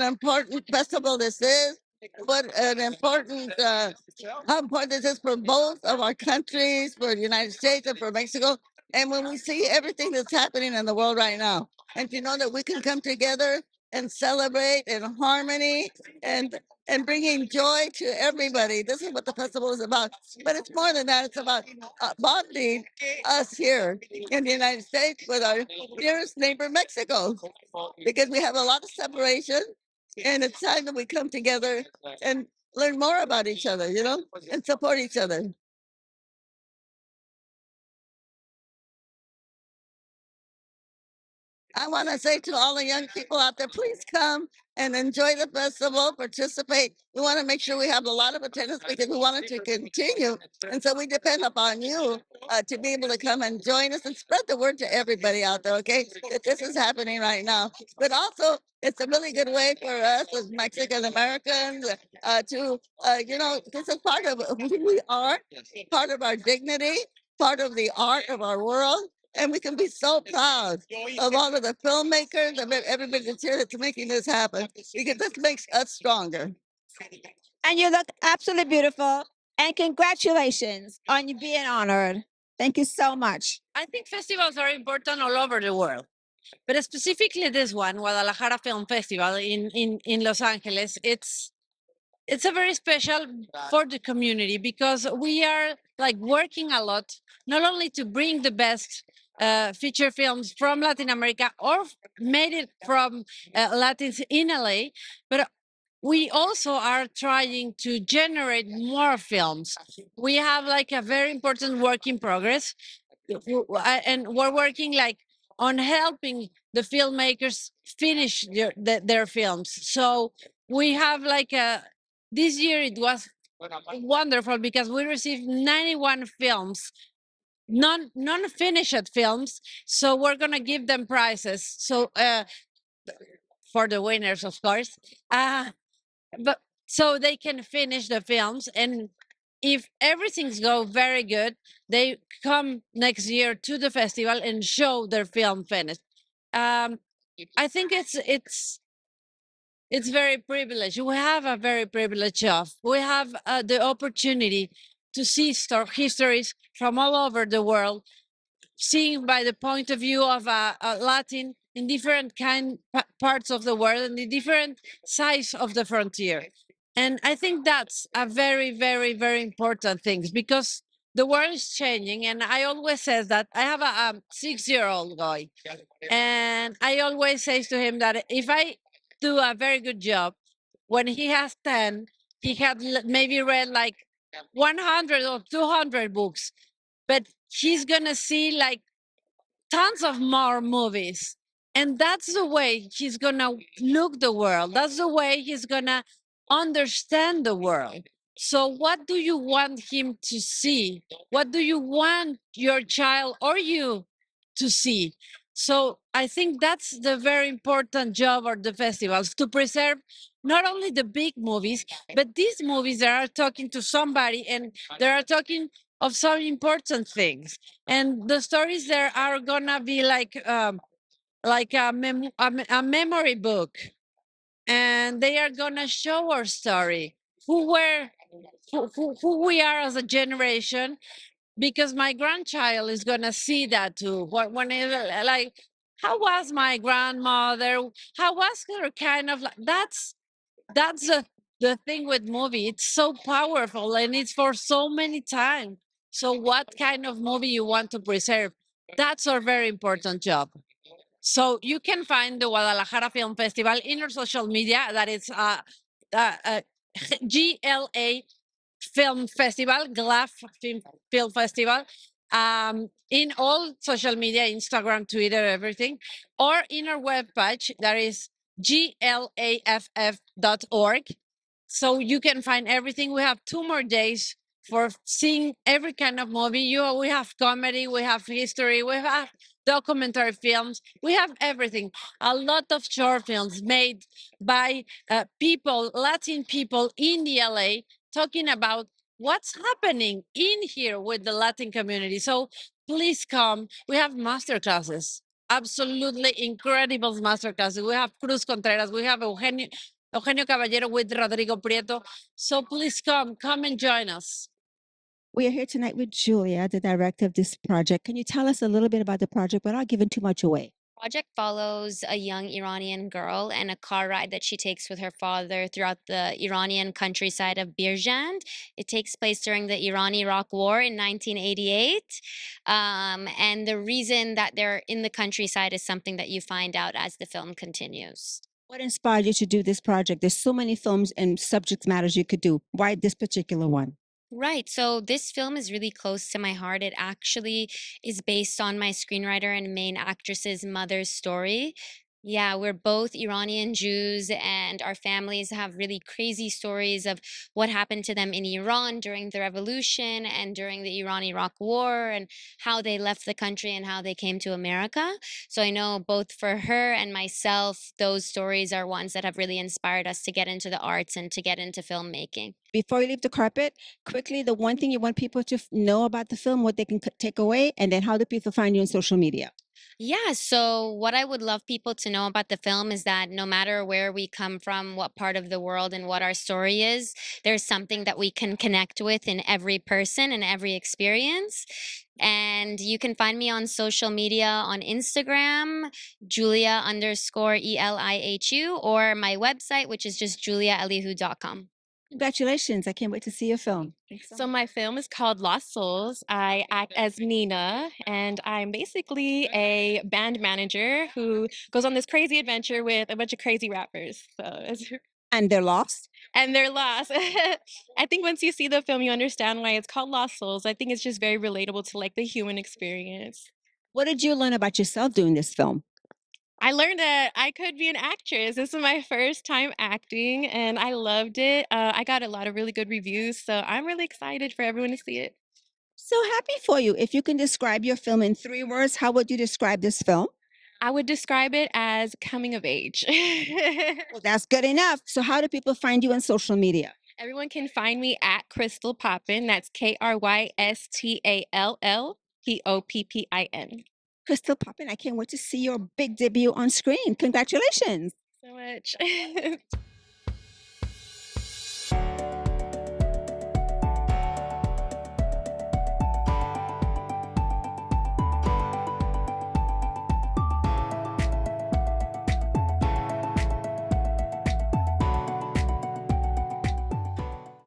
an important festival this is. What an important, how important this is for both of our countries, for the United States and for Mexico. And when we see everything that's happening in the world right now, and to know that we can come together and celebrate in harmony and bringing joy to everybody. This is what the festival is about. But it's more than that. It's about bonding us here in the United States with our nearest neighbor, Mexico, because we have a lot of separation, and it's time that we come together and learn more about each other, and support each other. I want to say to all the young people out there, please come and enjoy the festival, participate. We want to make sure we have a lot of attendance because we want it to continue. And so we depend upon you to be able to come and join us and spread the word to everybody out there, okay? That this is happening right now. But also, it's a really good way for us as Mexican Americans this is part of who we are, part of our dignity, part of the art of our world. And we can be so proud of all of the filmmakers, of everybody that's here that's making this happen, because this makes us stronger. And you look absolutely beautiful. And congratulations on you being honored. Thank you so much. I think festivals are important all over the world, but specifically this one, GuadaLAjara Film Festival in Los Angeles, it's a very special for the community because we are like working a lot, not only to bring the best feature films from Latin America or made it from Latins in LA, but we also are trying to generate more films. We have like a very important work in progress, and we're working like on helping the filmmakers finish their films. So we have like this year it was wonderful because we received 91 films, non-finished films. So we're gonna give them prizes. So for the winners, of course. But so they can finish the films, and if everything's go very good, they come next year to the festival and show their film finished. I think it's very privileged. We have a very privileged job. We have the opportunity to see histories from all over the world, seeing by the point of view of a Latin in different parts of the world and the different sides of the frontier. And I think that's a very, very, very important thing because the world is changing. And I always says that I have a 6-year-old boy, and I always say to him that if I do a very good job, when he has 10, he had maybe read like 100 or 200 books, but he's gonna see like tons of more movies, and that's the way he's gonna look the world. That's the way he's gonna understand the world. So what do you want him to see? What do you want your child or you to see? So I think that's the very important job of the festivals, to preserve not only the big movies, but these movies that are talking to somebody and they are talking of some important things. And the stories there are gonna be like a memory book, and they are gonna show our story, who we are as a generation, because my grandchild is gonna see that too. When like, how was my grandmother? How was her kind of like? That's the thing with movie. It's so powerful and it's for so many times. So what kind of movie you want to preserve? That's our very important job. So you can find the GuadaLAjara Film Festival in our social media. That is GLA Film Festival, GLAFF Film Festival, in all social media, Instagram, Twitter, everything, or in our webpage that is glaff.org. So you can find everything. We have 2 more days for seeing every kind of movie. We have comedy, we have history, we have documentary films, we have everything. A lot of short films made by people, Latin people in the LA, talking about what's happening in here with the Latin community. So please come. We have master classes. absolutely incredible masterclasses. We have Cruz Contreras, we have Eugenio Caballero with Rodrigo Prieto. So please come and join us. We are here tonight with Julia, the director of this project. Can you tell us a little bit about the project without giving too much away? Project follows a young Iranian girl and a car ride that she takes with her father throughout the Iranian countryside of Birjand. It takes place during the Iran-Iraq War in 1988. And the reason that they're in the countryside is something that you find out as the film continues. What inspired you to do this project? There's so many films and subject matters you could do. Why this particular one? Right. So this film is really close to my heart. It actually is based on my screenwriter and main actress's mother's story. Yeah, we're both Iranian Jews, and our families have really crazy stories of what happened to them in Iran during the revolution and during the Iran Iraq War, and how they left the country and how they came to America. So I know both for her and myself, those stories are ones that have really inspired us to get into the arts and to get into filmmaking. Before you leave the carpet, quickly, the one thing you want people to know about the film, what they can take away, and then how do people find you on social media? Yeah, so what I would love people to know about the film is that no matter where we come from, what part of the world, and what our story is, there's something that we can connect with in every person and every experience. And you can find me on social media on Instagram, Julia underscore ELIHU, or my website, which is just juliaelihu.com. Congratulations. I can't wait to see your film. So my film is called Lost Souls. I act as Nina, and I'm basically a band manager who goes on this crazy adventure with a bunch of crazy rappers. And they're lost? And they're lost. I think once you see the film, you understand why it's called Lost Souls. I think it's just very relatable to like the human experience. What did you learn about yourself doing this film? I learned that I could be an actress. This is my first time acting, and I loved it. I got a lot of really good reviews, so I'm really excited for everyone to see it. So happy for you. If you can describe your film in 3 words, how would you describe this film? I would describe it as coming of age. Well, that's good enough. So how do people find you on social media? Everyone can find me at Crystal Poppin. That's KrystalPoppin. Crystal Poppin, I can't wait to see your big debut on screen. Congratulations. So much.